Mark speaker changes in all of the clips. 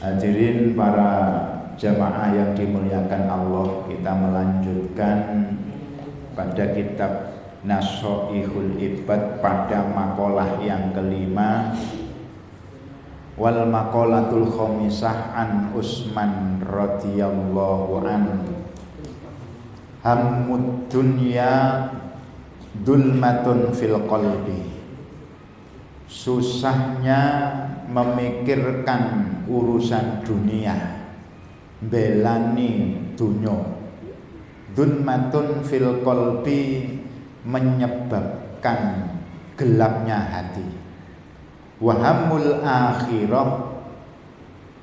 Speaker 1: Hadirin para jamaah yang dimuliakan Allah, kita melanjutkan pada kitab Nasha'ihul Ibad pada makalah yang kelima. Wal maqalatul khamisah an Utsman radhiyallahu anhu. Hammud dunya dulmatun fil qalbi. Susahnya memikirkan urusan dunia, belani dunya. Dulmatun fil qalbi, menyebabkan gelapnya hati. Wahamul akhirah,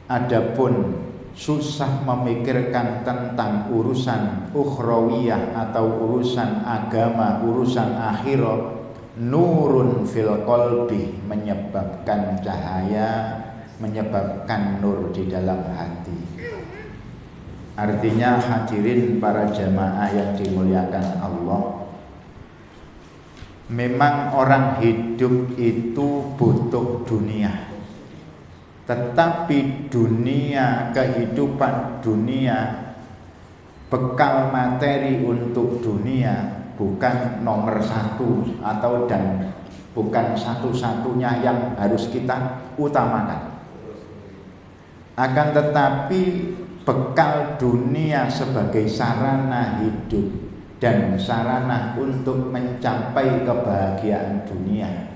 Speaker 1: adapun susah memikirkan tentang urusan ukhrawiyah atau urusan agama, urusan akhirat. Nurun fil qalbi, menyebabkan cahaya, menyebabkan nur di dalam hati. Artinya hadirin para jamaah yang dimuliakan Allah, memang orang hidup itu butuh dunia. Tetapi dunia, kehidupan dunia, bekal materi untuk dunia bukan nomor satu dan bukan satu-satunya yang harus kita utamakan. Akan tetapi bekal dunia sebagai sarana hidup dan sarana untuk mencapai kebahagiaan dunia.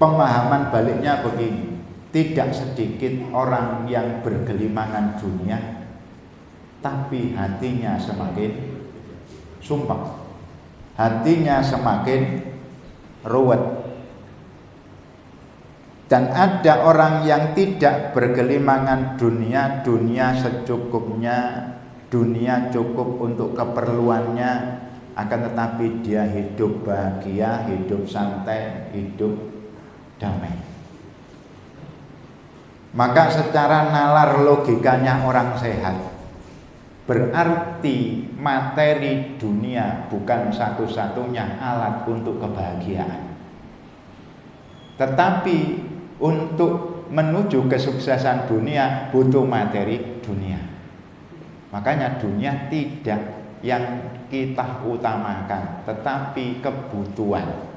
Speaker 1: Pemahaman baliknya begini, tidak sedikit orang yang bergelimangan dunia tapi hatinya semakin sumpah, hatinya semakin ruwet. Dan ada orang yang tidak bergelimangan dunia, dunia secukupnya, dunia cukup untuk keperluannya, akan tetapi dia hidup bahagia, hidup santai, hidup damai. Maka secara nalar logikanya orang sehat, berarti materi dunia bukan satu-satunya alat untuk kebahagiaan. Tetapi untuk menuju kesuksesan dunia butuh materi dunia. Makanya dunia tidak yang kita utamakan, tetapi kebutuhan.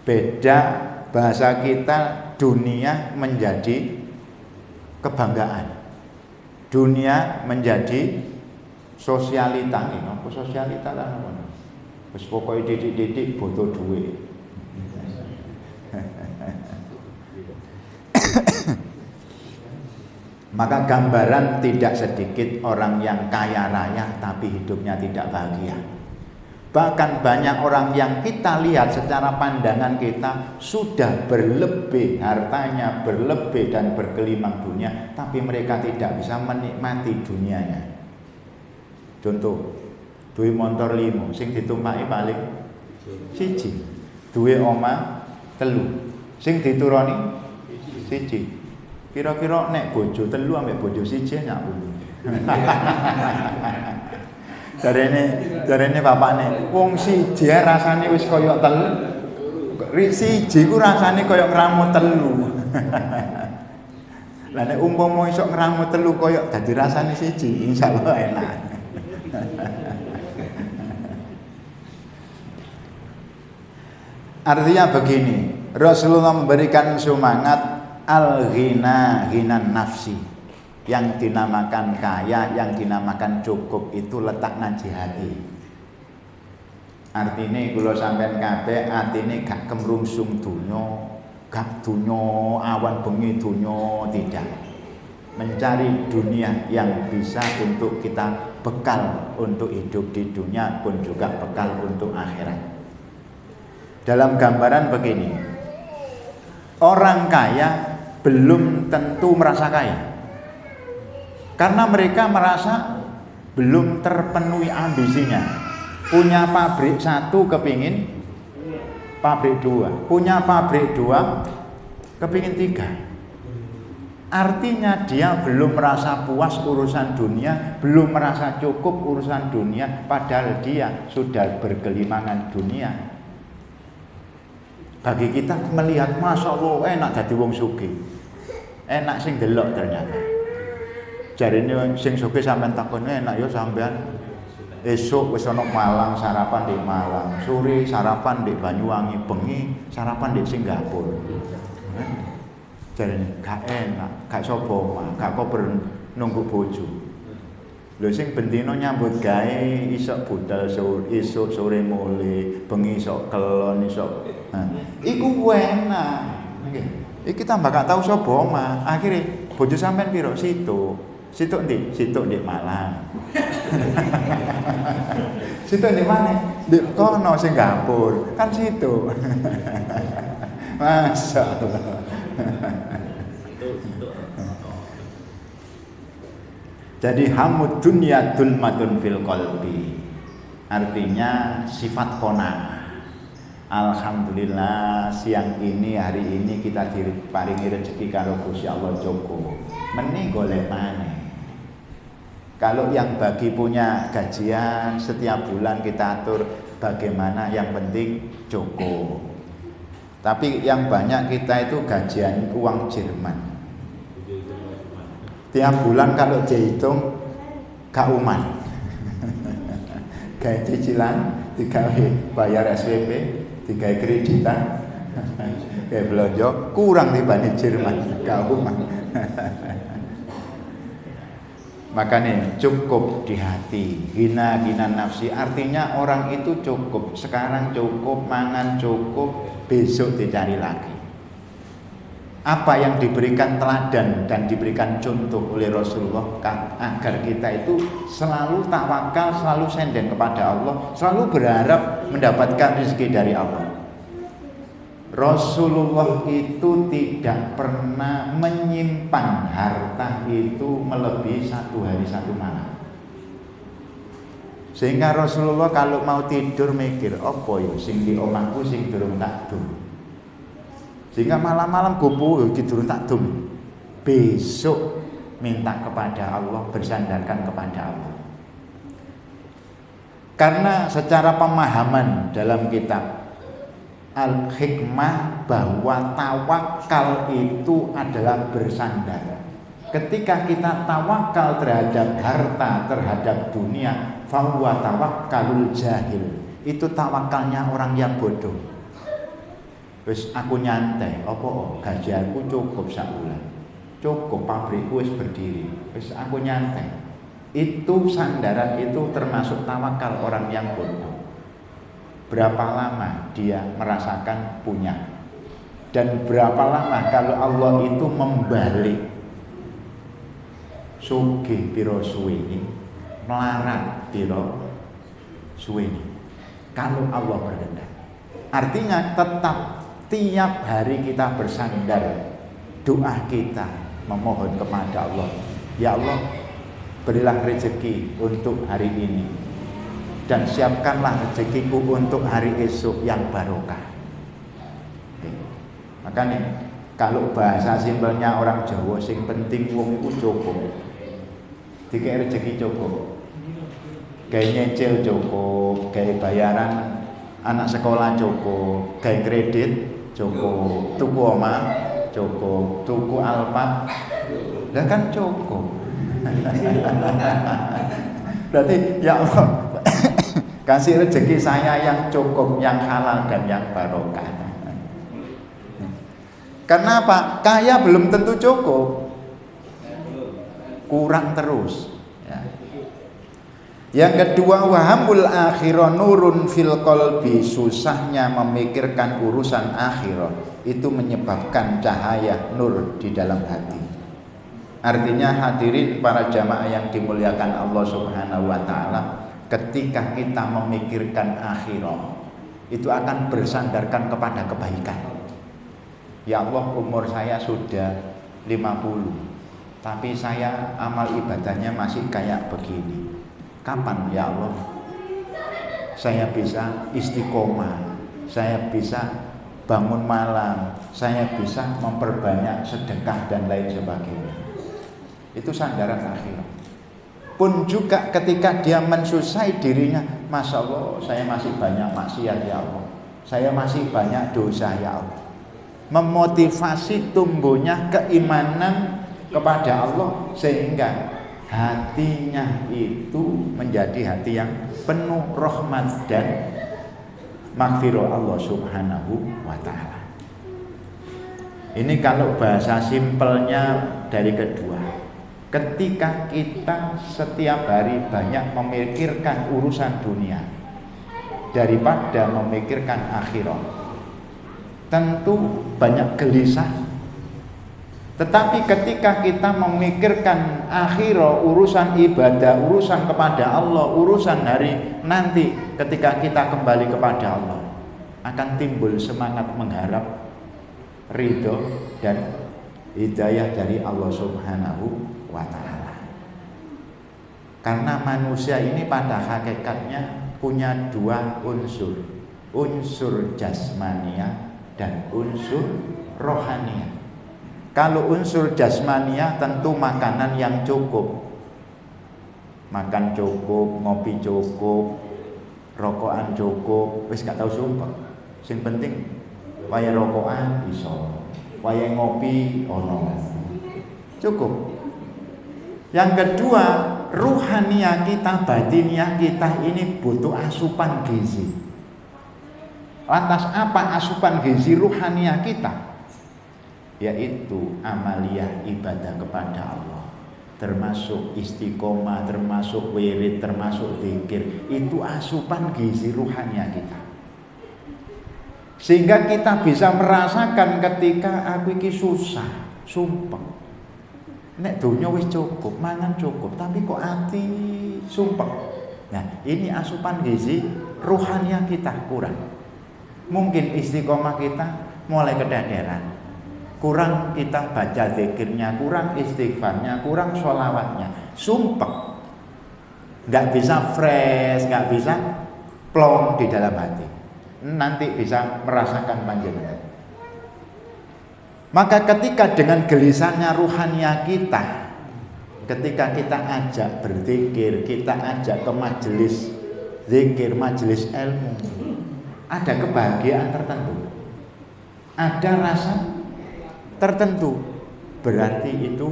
Speaker 1: Beda bahasa kita, dunia menjadi kebanggaan. Dunia menjadi sosialita. Apa sosialita lah? Wis pokoke didik-didik butuh duit. Maka gambaran tidak sedikit orang yang kaya raya tapi hidupnya tidak bahagia. Bahkan banyak orang yang kita lihat secara pandangan kita sudah berlebih hartanya, berlebih dan bergelimang dunia, tapi mereka tidak bisa menikmati dunianya. Contoh, duwe motor 5, sing ditumpaki paling siji. Duwe omah 3, sing dituroni siji. Kira-kira nek bojo 3 ambek bojo siji nyak pulu. Jarene bapakne, wong siji rasane wis kaya 3. Siji ku rasane kaya ngramu 3. Lah nek umpama iso ngramu 3 kaya dadi rasane siji, insyaallah enak. Artinya begini, Rasulullah memberikan semangat al-ghina, ghinan nafsi. Yang dinamakan kaya, yang dinamakan cukup itu letak nang hati. Artine kula sampean kabeh atine gak kemrungsung dunya, gak dunya awan bengi dunya, tidak. Mencari dunia yang bisa untuk kita bekal untuk hidup di dunia pun juga bekal untuk akhirat. Dalam gambaran begini, orang kaya belum tentu merasa kaya. Karena mereka merasa belum terpenuhi ambisinya. Punya pabrik 1 kepingin pabrik 2, punya pabrik 2 kepingin 3. Artinya dia belum merasa puas urusan dunia, belum merasa cukup urusan dunia, padahal dia sudah bergelimangan dunia. Bagi kita melihat Masya Allah enak jadi wong sugih. Enak sing delok ternyata. Jarine sing sugih sampean takon enak ya sampean esuk wis ana Malang sarapan di Malang, sore sarapan di Banyuwangi, bengi sarapan di Singapura. Jarine gak enak, gak sapa mah, gak kober nunggu bojo. Lho sing bendina nyambut gawe isok budal esuk sore mule, bengi isok kelon isok. Iku enak. Iki tambah gak tau sapa omah. Akhire bojo sampean piro? Situ. Situ ndi? Situ di Malang. Situ di mana? Di kono Singapura. Kan situ. Masya Allah. Jadi hamud dunya dulmatun fil qalbi. Artinya sifat qanaah. Alhamdulillah siang ini hari ini kita diparingi rezeki karo Gusti Allah cukup. Meni golek maneh. Kalau yang bagi punya gajian setiap bulan kita atur bagaimana yang penting cukup. Tapi yang banyak kita itu gajian uang Jerman. Tiap bulan kalau dihitung gak uman. Gawe cicilan, digawe bayar SPP, digawe kreditan, gawe belanja kurang dibanding Jerman, gak uman. Makanya cukup di hati, hina nafsi. Artinya orang itu cukup, sekarang cukup, mangan cukup, besok dicari lagi. Apa yang diberikan teladan dan diberikan contoh oleh Rasulullah agar kita itu selalu tawakal, selalu senden kepada Allah, selalu berharap mendapatkan rezeki dari Allah. Rasulullah itu tidak pernah menyimpan harta itu melebihi 1 hari 1 malam. Sehingga Rasulullah kalau mau tidur mikir, apa ya sing di omahku sing durung tak dum. Sehingga malam-malam gopo iki durung tak dum. Besok minta kepada Allah, bersandarkan kepada Allah. Karena secara pemahaman dalam kitab Al-Hikmah bahwa tawakal itu adalah bersandar. Ketika kita tawakal terhadap harta, terhadap dunia, fahuwa tawakkalul jahil. Itu tawakalnya orang yang bodoh. Wis aku nyantai, apa gajianku cukup sabulan. Cukup pabrikku wis berdiri. Wis aku nyantai. Itu sandaran itu termasuk tawakal orang yang bodoh. Berapa lama dia merasakan punya, dan berapa lama kalau Allah itu membalik sugih piro suwene, melarat piro suwene kalau Allah berkehendak. Artinya tetap tiap hari kita bersandar, doa kita memohon kepada Allah, ya Allah berilah rezeki untuk hari ini dan siapkanlah rezekiku untuk hari esok yang barokah. Makanya kalau bahasa simpelnya orang Jawa, sing penting wong iku cukup. Dikek rezeki cukup. Gawe nyicil cukup, gawe bayaran anak sekolah cukup, gawe kredit cukup, tuku omah cukup, tuku Alphard dan kan cukup. Berarti ya Allah kasih rezeki saya yang cukup, yang halal dan yang barokah. Karena apa? Kaya belum tentu cukup, kurang terus. Ya. Yang kedua, wahamul akhirah nurun fil qalbi. Susahnya memikirkan urusan akhirat itu menyebabkan cahaya nur di dalam hati. Artinya hadirin para jamaah yang dimuliakan Allah Subhanahu wa taala, ketika kita memikirkan akhirat itu akan bersandarkan kepada kebaikan. Ya Allah, umur saya sudah 50, tapi saya amal ibadahnya masih kayak begini. Kapan ya Allah saya bisa istiqomah, saya bisa bangun malam, saya bisa memperbanyak sedekah dan lain sebagainya. Itu sandaran akhirat. Pun juga ketika dia mensusai dirinya, Masya Allah saya masih banyak maksiat ya Allah, saya masih banyak dosa ya Allah. Memotivasi tumbuhnya keimanan kepada Allah sehingga hatinya itu menjadi hati yang penuh rahmat dan maghfirah Allah Subhanahu wa ta'ala. Ini kalau bahasa simpelnya dari kedua. Ketika kita setiap hari banyak memikirkan urusan dunia daripada memikirkan akhirat, tentu banyak gelisah. Tetapi ketika kita memikirkan akhirat, urusan ibadah, urusan kepada Allah, urusan hari nanti ketika kita kembali kepada Allah, akan timbul semangat mengharap ridho dan hidayah dari Allah Subhanahu wa ta'ala. Karena manusia ini pada hakikatnya punya dua unsur, unsur jasmania dan unsur rohania. Kalau unsur jasmania tentu makanan yang cukup, makan cukup, ngopi cukup, rokokan cukup, wis gak tau sumpah. Sing penting waya rokokan iso, waya ngopi ono, cukup. Yang kedua, ruhania kita, batiniah kita ini butuh asupan gizi. Lantas apa asupan gizi ruhania kita? Yaitu amaliyah ibadah kepada Allah, termasuk istiqomah, termasuk wirid, termasuk zikir. Itu asupan gizi ruhania kita, sehingga kita bisa merasakan ketika aku iki susah, sumpah. Nek dunya wis cukup, mangan cukup, tapi kok hati sumpah. Nah, ini asupan gizi ruhania kita kurang. Mungkin istiqomah kita mulai kedaderan, kurang kita baca zikirnya, kurang istighfarnya, kurang sholawatnya, sumpah. Nggak bisa fresh, nggak bisa plong di dalam hati. Nanti bisa merasakan panjenengan. Maka ketika dengan gelisahnya ruhania kita, ketika kita ajak berzikir, kita ajak ke majelis zikir, majelis ilmu, ada kebahagiaan tertentu, ada rasa tertentu, berarti itu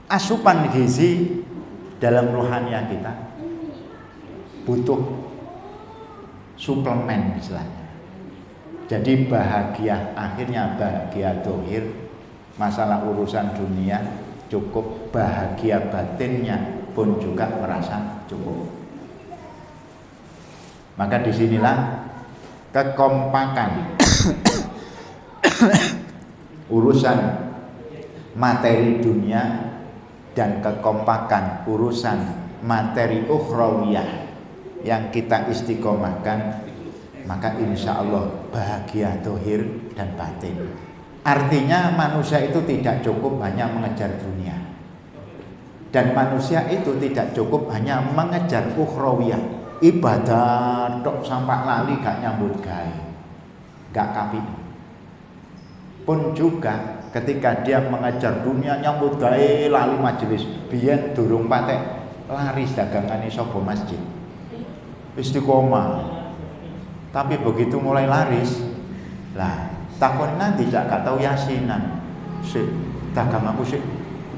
Speaker 1: asupan gizi dalam rohania kita butuh suplemen istilahnya. Jadi bahagia, akhirnya bahagia dohir, masalah urusan dunia cukup, bahagia batinnya pun juga merasa cukup. Maka disinilah kekompakan urusan materi dunia dan kekompakan urusan materi ukhrawiyah yang kita istiqomahkan, maka insya Allah bahagia dohir dan batin. Artinya manusia itu tidak cukup hanya mengejar dunia, dan manusia itu tidak cukup hanya mengejar ukhrawiyah, ibadah tok sampai lali gak nyambut gawe, gak kapi. Pun juga ketika dia mengejar dunia nyambut gawe lali majelis, biyen durung patek laris dagangane sapa masjid, istiqomah. Tapi begitu mulai laris, lah takon nanti gak tahu yasinan, sik dagang aku sik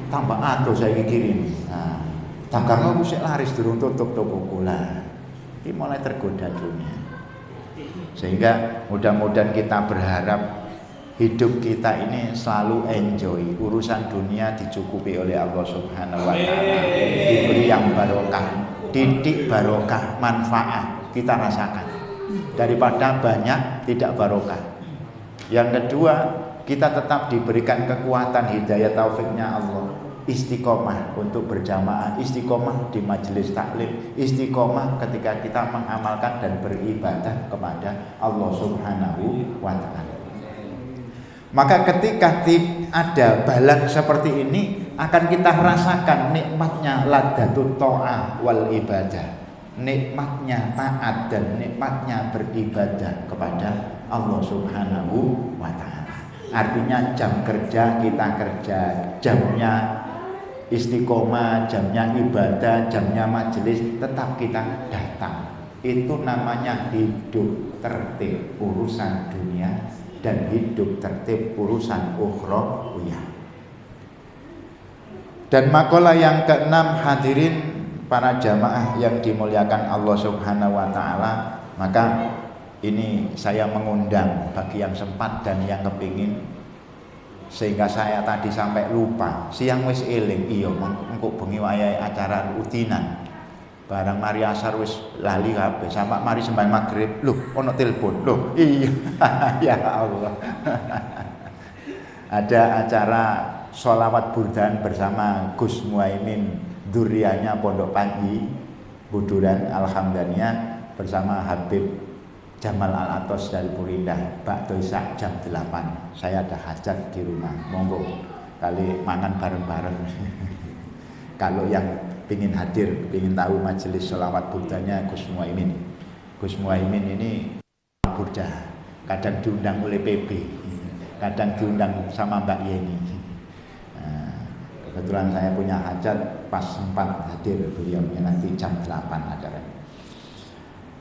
Speaker 1: tambah adoh saya kirim. Nah, dagang aku sik laris durung tutup tokoku lah. Ini mulai tergoda dunia. Sehingga mudah-mudahan kita berharap hidup kita ini selalu enjoy, urusan dunia dicukupi oleh Allah Subhanahu wa ta'ala, diberi yang barokah, titik barokah, manfaat kita rasakan, daripada banyak tidak barokah. Yang kedua, kita tetap diberikan kekuatan hidayah taufiknya Allah, istiqomah untuk berjamaah, istiqomah di majelis taklim, istiqomah ketika kita mengamalkan dan beribadah kepada Allah Subhanahu wa ta'ala. Maka ketika ada balan seperti ini, akan kita rasakan nikmatnya ladatut ta'ah wal ibadah, nikmatnya taat dan nikmatnya beribadah kepada Allah Subhanahu wa ta'ala. Artinya jam kerja kita kerja, jamnya istiqomah, jamnya ibadah, jamnya majelis tetap kita datang. itu namanya hidup tertib urusan dunia dan hidup tertib urusan ukhrawiyah. Dan makalah yang keenam, hadirin para jamaah yang dimuliakan Allah Subhanahu wa taala, maka ini saya mengundang bagi yang sempat dan yang kepingin, sehingga saya tadi sampai lupa siang wis eling iya engko bengi wayahe acara rutinan barang mari asar wis lali kabeh sampai mari sembahyang maghrib loh ono telepon loh iya ya Allah ada acara sholawat burdan bersama Gus Muhaimin durianya Pondok Panji Buduran alhamdulillah bersama Habib Jamal Al-Atos dari Purindah, Pak Doisak jam 8. Saya ada hajat di rumah, monggo kali mangan bareng-bareng. Kalau yang pingin hadir, pingin tahu majelis sholawat burdanya Gus Muhaimin. Gus Muhaimin ini burda, kadang diundang oleh PB, kadang diundang sama Mbak Yeni. Nah, kebetulan saya punya hajat, pas sempat hadir beliaunya nanti jam 8 acaranya.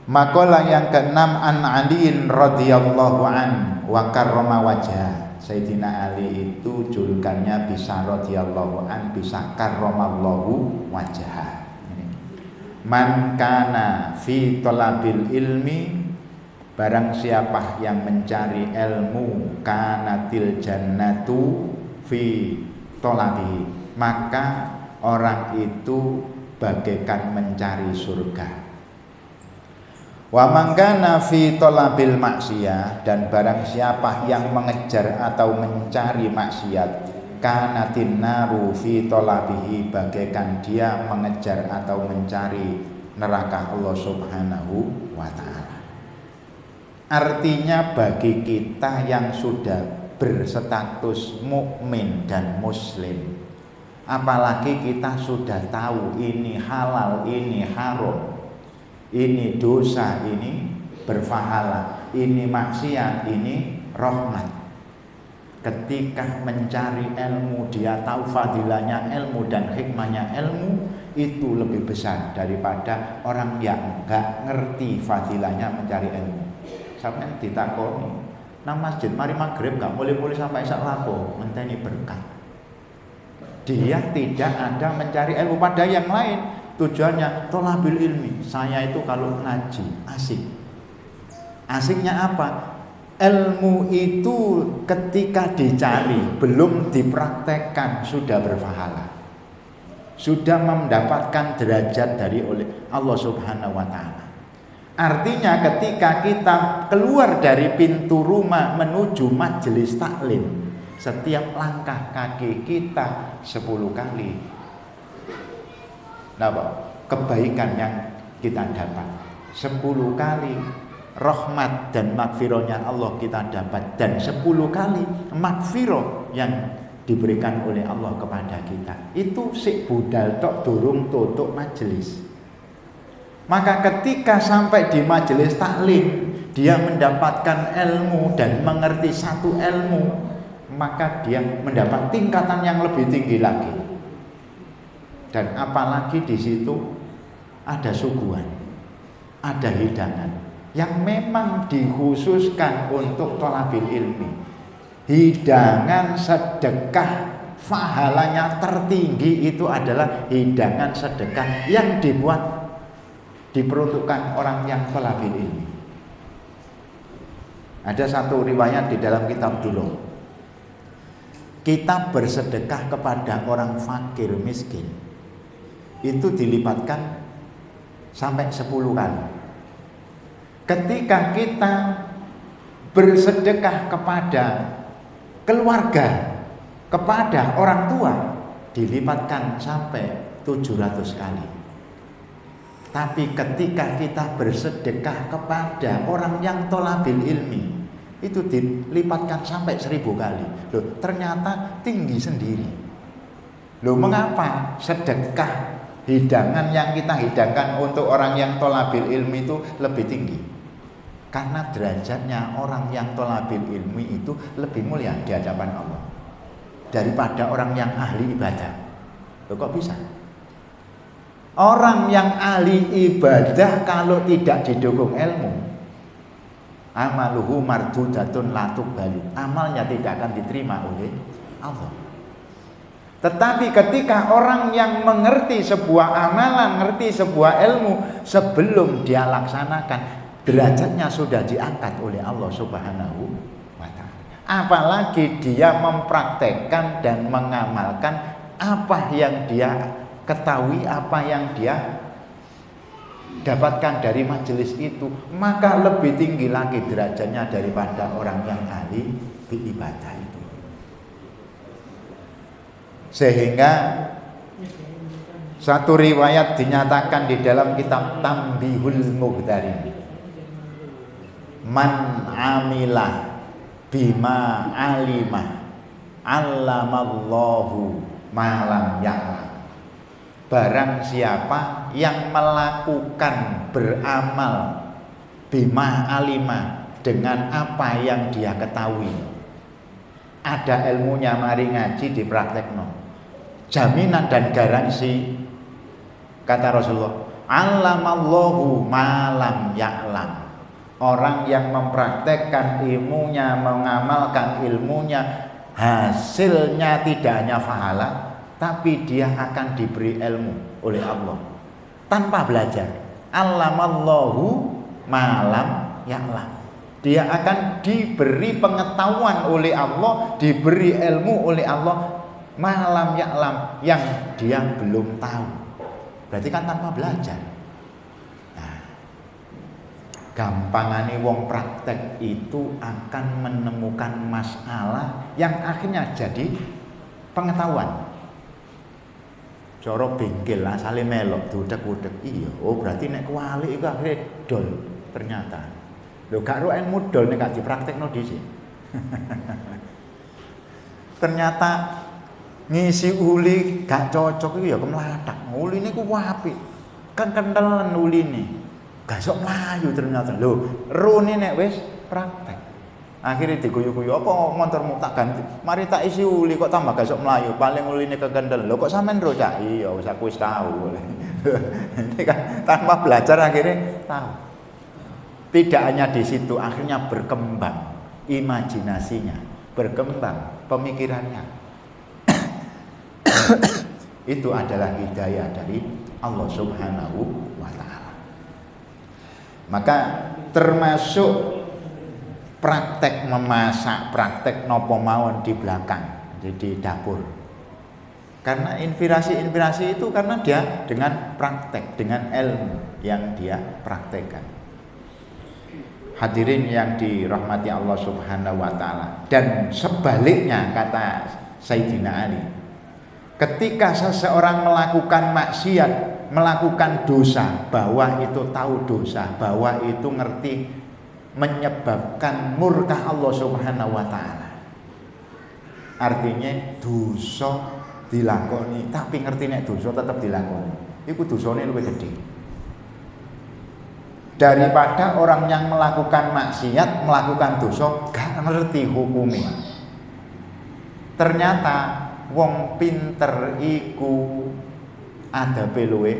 Speaker 1: Makalah yang keenam, an Aliin radhiyallahu an wa karrama wajah. Sayyidina Ali itu julukannya bisa radhiyallahu an, bisa karramallahu wajah. Man kana fi talabil ilmi, barang siapa yang mencari ilmu, kanatil jannatu fi talabi, maka orang itu bagaikan mencari surga. Wa man kana fi talabil maksiyah, dan barang siapa yang mengejar atau mencari maksiat, kanatin naru fi talabihi, bagaikan dia mengejar atau mencari neraka Allah Subhanahu wa taala. Artinya bagi kita yang sudah berstatus mukmin dan muslim, apalagi kita sudah tahu ini halal, ini haram, ini dosa, ini berpahala, ini maksiat, ini rahmat. Ketika mencari ilmu, dia tahu fadilahnya ilmu dan hikmahnya ilmu, itu lebih besar daripada orang yang enggak ngerti fadilahnya mencari ilmu. Sampai ditakoni, nang masjid mari maghrib enggak boleh sampai sak lapo, ngenteni berkah. Dia tidak ada mencari ilmu pada yang lain. Tujuannya tholabil ilmi. Saya itu kalau ngaji asik. Asiknya apa? Ilmu itu ketika dicari belum dipraktekkan sudah berpahala, sudah mendapatkan derajat dari oleh Allah Subhanahu wa taala. Artinya ketika kita keluar dari pintu rumah menuju majelis taklim, setiap langkah kaki kita 10 kali kebaikan yang kita dapat, 10 kali rahmat dan magfirahnya Allah kita dapat, dan 10 kali magfirah yang diberikan oleh Allah kepada kita. Itu sik budal tok durung tutuk majelis. Maka ketika sampai di majelis taklim, dia mendapatkan ilmu dan mengerti satu ilmu, maka dia mendapat tingkatan yang lebih tinggi lagi. Dan apalagi di situ ada suguhan, ada hidangan yang memang dikhususkan untuk thalabil ilmi. Hidangan sedekah pahalanya tertinggi itu adalah hidangan sedekah yang diperuntukkan orang yang thalabil ilmi. Ada satu riwayat di dalam kitab dulu, kita bersedekah kepada orang fakir miskin itu dilipatkan sampai 10 kali. Ketika kita bersedekah kepada keluarga, kepada orang tua, dilipatkan sampai 700 kali. Tapi ketika kita bersedekah kepada orang yang thalabil ilmi, itu dilipatkan sampai 1000 kali. Loh, ternyata tinggi sendiri. Loh, mengapa sedekah hidangan yang kita hidangkan untuk orang yang thalabil ilmi itu lebih tinggi? Karena derajatnya orang yang thalabil ilmi itu lebih mulia di hadapan Allah daripada orang yang ahli ibadah. Loh, kok bisa? Orang yang ahli ibadah kalau tidak didukung ilmu, amaluhu mardudatun la tuqbalu. Amalnya tidak akan diterima oleh Allah. Tetapi ketika orang yang mengerti sebuah amalan, mengerti sebuah ilmu, sebelum dia laksanakan, derajatnya sudah diangkat oleh Allah Subhanahu wa ta'ala. Apalagi dia mempraktekkan dan mengamalkan apa yang dia ketahui, apa yang dia dapatkan dari majelis itu, maka lebih tinggi lagi derajatnya daripada orang yang ahli ibadah itu. Sehingga satu riwayat dinyatakan di dalam kitab Tambihul Mughtarin, man amilah bima alimah allamallahu malam ya'lam. Barang siapa yang melakukan beramal bima alimah dengan apa yang dia ketahui, ada ilmunya mari ngaji dipraktekno, jaminan dan garansi kata Rasulullah, allamallahu malam ya'lam. Orang yang mempraktekkan ilmunya, mengamalkan ilmunya, hasilnya tidak hanya pahala, tapi dia akan diberi ilmu oleh Allah tanpa belajar. Allamallahu malam ya'lam. Dia akan diberi pengetahuan oleh Allah, diberi ilmu oleh Allah malam ya'lam, yang dia belum tahu. Berarti kan tanpa belajar. Nah, gampangane wong praktek itu akan menemukan masalah yang akhirnya jadi pengetahuan. Coro bengkel asale melok dudek-udek, iya, oh berarti nek kuali iku akhire dol ternyata. Lho gak ro ilmu dol nek gak dipraktekno dhisik. Ternyata ngisi uli gak cocok iku ya kemlathak. Uline ku apik. Kan kenthelen uline. Gak sok mlayu ternyata. Lho, rune nek wis praktek. Akhirnya diguyu-guyu, apa motormu tak ganti? Mari tak isi uli kok tambah gak sok melayu, paling uline kekendel. Lho kok sampean ro cak? Iya, wis aku wis tahu. Ini kan tanpa belajar akhirnya tahu. Tidak hanya di situ, akhirnya berkembang imajinasinya, berkembang pemikirannya. Itu adalah hidayah dari Allah Subhanahu wa ta'ala. Maka termasuk praktek memasak, praktek nopo mawon di belakang, di dapur. Karena inspirasi itu karena dia dengan praktek, dengan ilmu yang dia praktekkan. Hadirin yang dirahmati Allah Subhanahu wa ta'ala. Dan sebaliknya kata Sayyidina Ali, ketika seseorang melakukan maksiat, melakukan dosa, bahwa itu tahu dosa, bahwa itu ngerti menyebabkan murka Allah Subhanahu wa ta'ala. Artinya dosa dilakoni tapi ngerti nek dosa tetap dilakoni, iku dosane luwih gede daripada orang yang melakukan maksiat, melakukan dosa gak ngerti hukumnya. Ternyata wong pinter iku adabe luwih,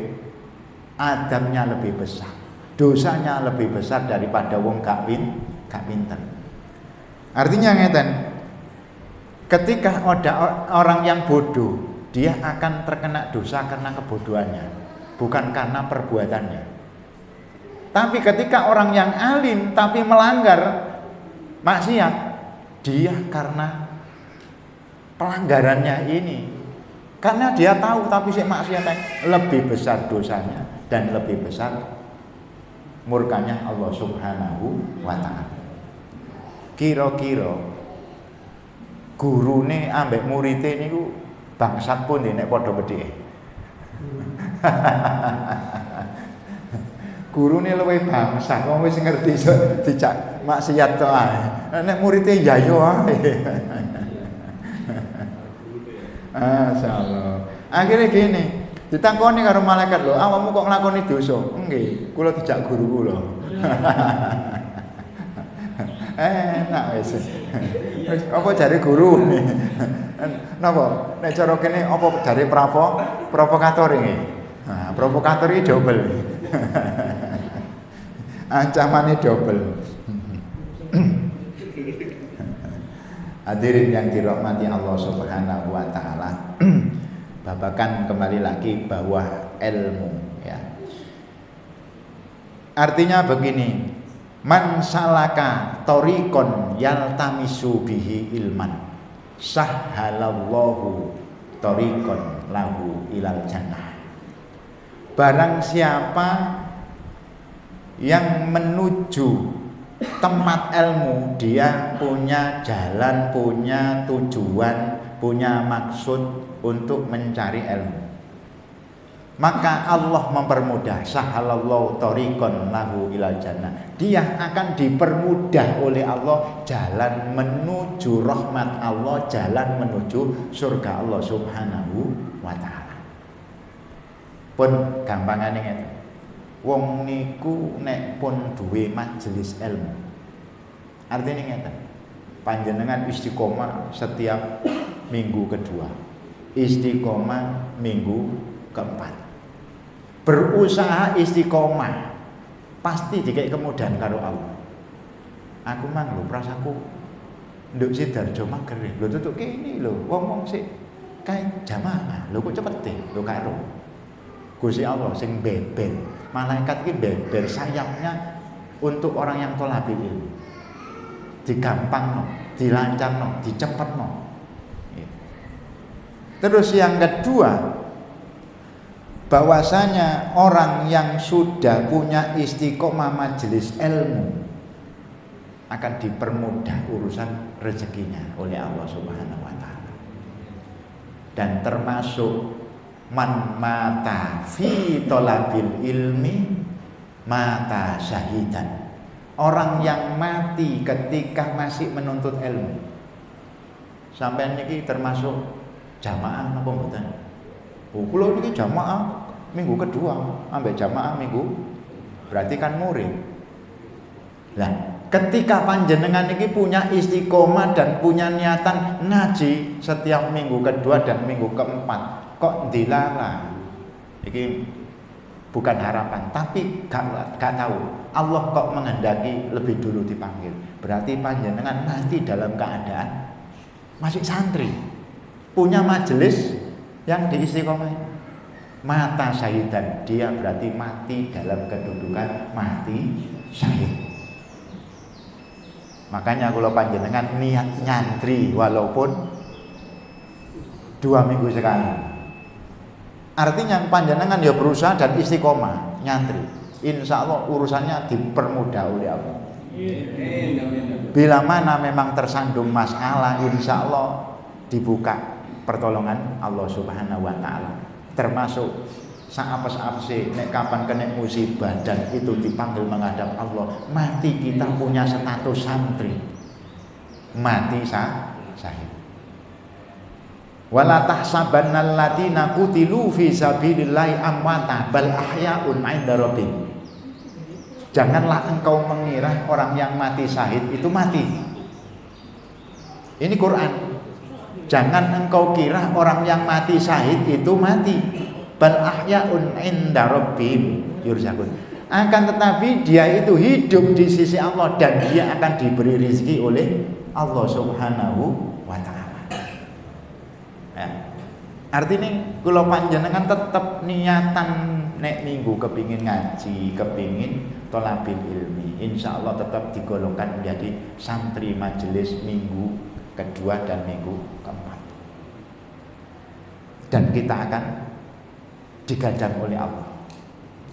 Speaker 1: adabnya lebih besar, dosanya lebih besar daripada wong gak pinter. Artinya ngeten, ketika ada orang yang bodoh, dia akan terkena dosa karena kebodohannya, bukan karena perbuatannya. Tapi ketika orang yang alim tapi melanggar maksiat, dia karena pelanggarannya ini, karena dia tahu tapi si maksiatnya lebih besar dosanya dan lebih besar murkanya Allah Subhanahu wa ta'ala. Kira-kira gurune ambek murite niku bangsat pun nek padha bedheke. Gurune luwih bangsat, wong wis ngerti dijak maksiat to ae. Nek murite ya yo ae. Masyaallah. Akhirnya gini, ditakoni karo malaikat, lho, awakmu kok nglakoni dosa? Nggih, kula dijak guru kula. Enak wis. Wis apa jare guru? Napa? Nek cara kene apa jare provokator iki? Nah, provokator ini double. Ancamannya double. Hadirin yang dirahmati Allah Subhanahu wa taala. Babakan kembali lagi bahwa ilmu ya. Artinya begini, man salaka tariqon yaltamisu bihi ilman sahhalallahu tariqon lahu ilal jannah. Barang siapa yang menuju tempat ilmu, dia punya jalan, punya tujuan, punya maksud untuk mencari ilmu, maka Allah mempermudah. Sahalallahu tariqan lahu ilal jannah. Dia akan dipermudah oleh Allah jalan menuju rahmat Allah, jalan menuju surga Allah Subhanahu wa taala. Pun gampangane ngene. Wong niku nek pun duwe majelis ilmu, artinya ngeten, panjenengan istiqomah setiap minggu kedua, istiqomah minggu keempat, berusaha istiqomah, pasti dikai kemudahan karo Allah. Aku mang lho prasaku nduk Sidarjo mager lho tutuk kene lho, wong-wong sik kae jamaah lho kok cepet lho karo Gusti Allah sing beber, malaikat iki beber sayapnya untuk orang yang tolabil ilmu, digampangno, dilancarno, dicepetno. Terus yang kedua, bahwasanya orang yang sudah punya istiqomah majelis ilmu akan dipermudah urusan rezekinya oleh Allah Subhanahu wa taala. Dan termasuk man mata fi thalabil ilmi mata syahidan. Orang yang mati ketika masih menuntut ilmu. Sampai niki termasuk jamaah napa mboten? Oh, kula niki jamaah minggu kedua, ambek jamaah minggu berarti kan murid. Lah, ketika panjenengan niki punya istiqomah dan punya niatan ngaji setiap minggu kedua dan minggu keempat, kok dilala, ini bukan harapan, tapi gak tahu Allah kok menghendaki lebih dulu dipanggil. Berarti panjenengan mati dalam keadaan masih santri, punya majelis yang diistiqomah. Mata syahidan, dia berarti mati dalam kedudukan mati syahid. Makanya kalau panjenengan niat nyantri walaupun 2 minggu sekali, artinya panjenengan ya berusaha dan istiqomah nyantri, insya Allah urusannya dipermudah oleh Allah. Bila mana memang tersandung masalah, insya Allah dibuka pertolongan Allah Subhanahu wa taala. Termasuk apa sih nek kapan kena musibah dan itu dipanggil menghadap Allah, mati kita punya status santri, mati syahid. Wala tahsabannal ladina qutilu fi sabilillahi amwata bal ahya'un 'inda rabbihim. Janganlah engkau mengira orang yang mati syahid itu mati. Ini Quran. Jangan engkau kira orang yang mati syahid itu mati. Bal ahya'un 'inda rabbihim yurzaqun. Akan tetapi dia itu hidup di sisi Allah dan dia akan diberi rezeki oleh Allah Subhanahu wa taala. Ya. Artinya kalau panjenengan tetap niatan nek minggu kepingin ngaji, kepingin thalabil ilmi, insya Allah tetap digolongkan menjadi santri majelis minggu kedua dan minggu keempat. Dan kita akan digadang oleh Allah.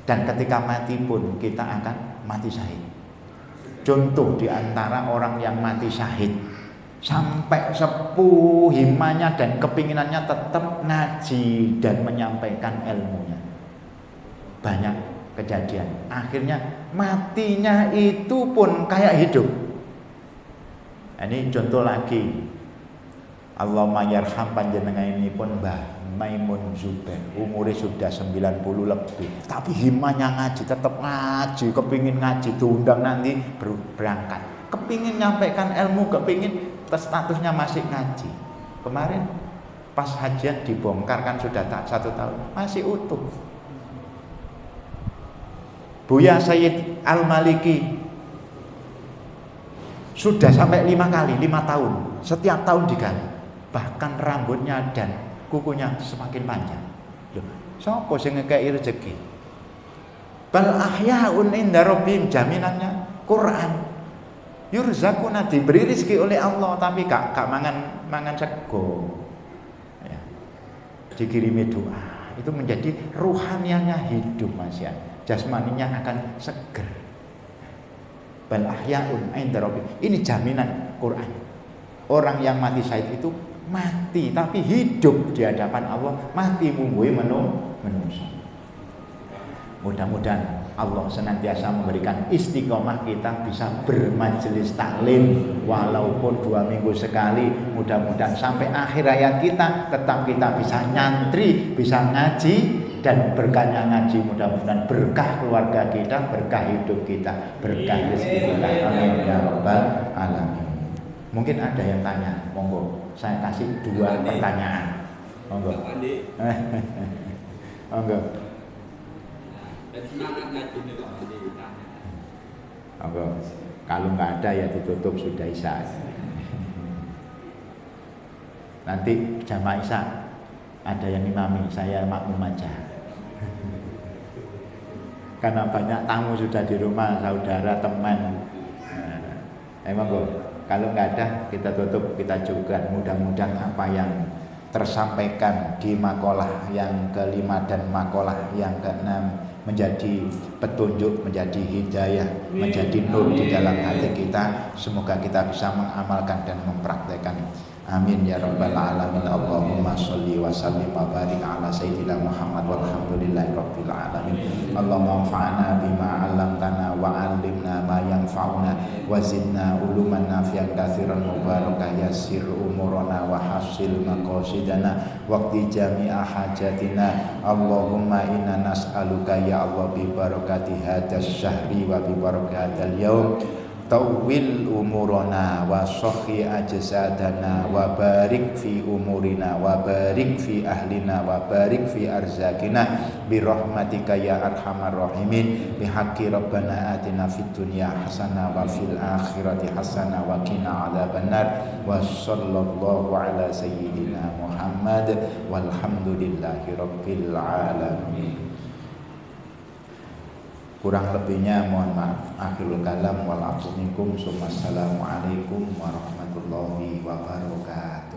Speaker 1: Dan ketika mati pun kita akan mati syahid. Contoh diantara orang yang mati syahid, sampai sepuh himmanya dan kepinginannya tetap ngaji dan menyampaikan ilmunya. Banyak kejadian. Akhirnya matinya itu pun kayak hidup. Ini contoh lagi. Allahumma yarham panjenengan ini pun Mbah Maimun Zubair, umurnya sudah 90 lebih, tapi himmanya ngaji, tetap ngaji, kepingin ngaji, diundang nanti berangkat, kepingin nyampaikan ilmu, kepingin statusnya masih ngaji. Kemarin pas hajian dibongkar kan sudah tak 1 tahun, masih utuh, Buya Sayyid Al-Maliki sudah sampai 5 kali, 5 tahun. Setiap tahun diganti. Bahkan rambutnya dan kukunya semakin panjang. Loh, sapa sing ngekeki rezeki? Bal ahyaun inda rabbihim, jaminannya Quran. Yurzaquna, diberi rezeki oleh Allah tapi gak mangan sego. Ya. Dikirimi doa. Itu menjadi ruhanianya hidup Mas ya. Jasmaninya akan seger. Bal ahyaun inda rabbihim. Ini jaminan Quran. Orang yang mati syahid itu mati tapi hidup di hadapan Allah, mati mungguhi menungso. Mudah-mudahan Allah senantiasa memberikan istiqomah, kita bisa bermajelis taklim walaupun 2 minggu sekali. Mudah-mudahan sampai akhir hayat kita tetap kita bisa nyantri, bisa ngaji, dan berkahnya ngaji mudah-mudahan berkah keluarga kita, berkah hidup kita, berkah rezeki kita. Amin ya rabbal alamin. Mungkin ada yang tanya, monggo saya kasih 2 pertanyaan. Monggo. Monggo. Monggo. Kalau nggak ada ya ditutup, sudah isya. Nanti jamaah isya ada yang imami, saya makmum aja. Karena banyak tamu sudah di rumah, saudara, teman. Monggo. Kalau nggak ada, kita tutup, kita juga mudah-mudahan apa yang tersampaikan di makalah yang ke-5 dan makalah yang ke-6 menjadi petunjuk, menjadi hidayah, menjadi nur di dalam hati kita. Semoga kita bisa mengamalkan dan mempraktekkan. Amin ya rabbal alamin. Allahumma sholli wa sallim wa barik ala sayyidina Muhammad walhamdulillahi rabbil alamin. Allahumma anfa'na bima 'allamtana wa 'allimna ma yanfa'una wa zidna uluman nafi'an katsiran mubarakan yassir umurana wa hasil maqasidana waqti jami'a hajatina. Allahumma inna nas'aluka ya Allah bi barakati hadzal syahri wa bi barakatil yaum tawil umurana wa sahhi ajsadana wa barik fi umurina wa barik fi ahlina wa barik fi arzakina bi rahmatika ya arhamar rahimin bi haqqi rabbana atina fid dunya hasanah wa fil akhirati hasanah wa qina adzabannar wa sallallahu ala sayyidina Muhammad walhamdulillahi rabbil alamin. Kurang lebihnya mohon maaf. Akhirul kalam wal afu minkum. Assalamualaikum warahmatullahi wabarakatuh.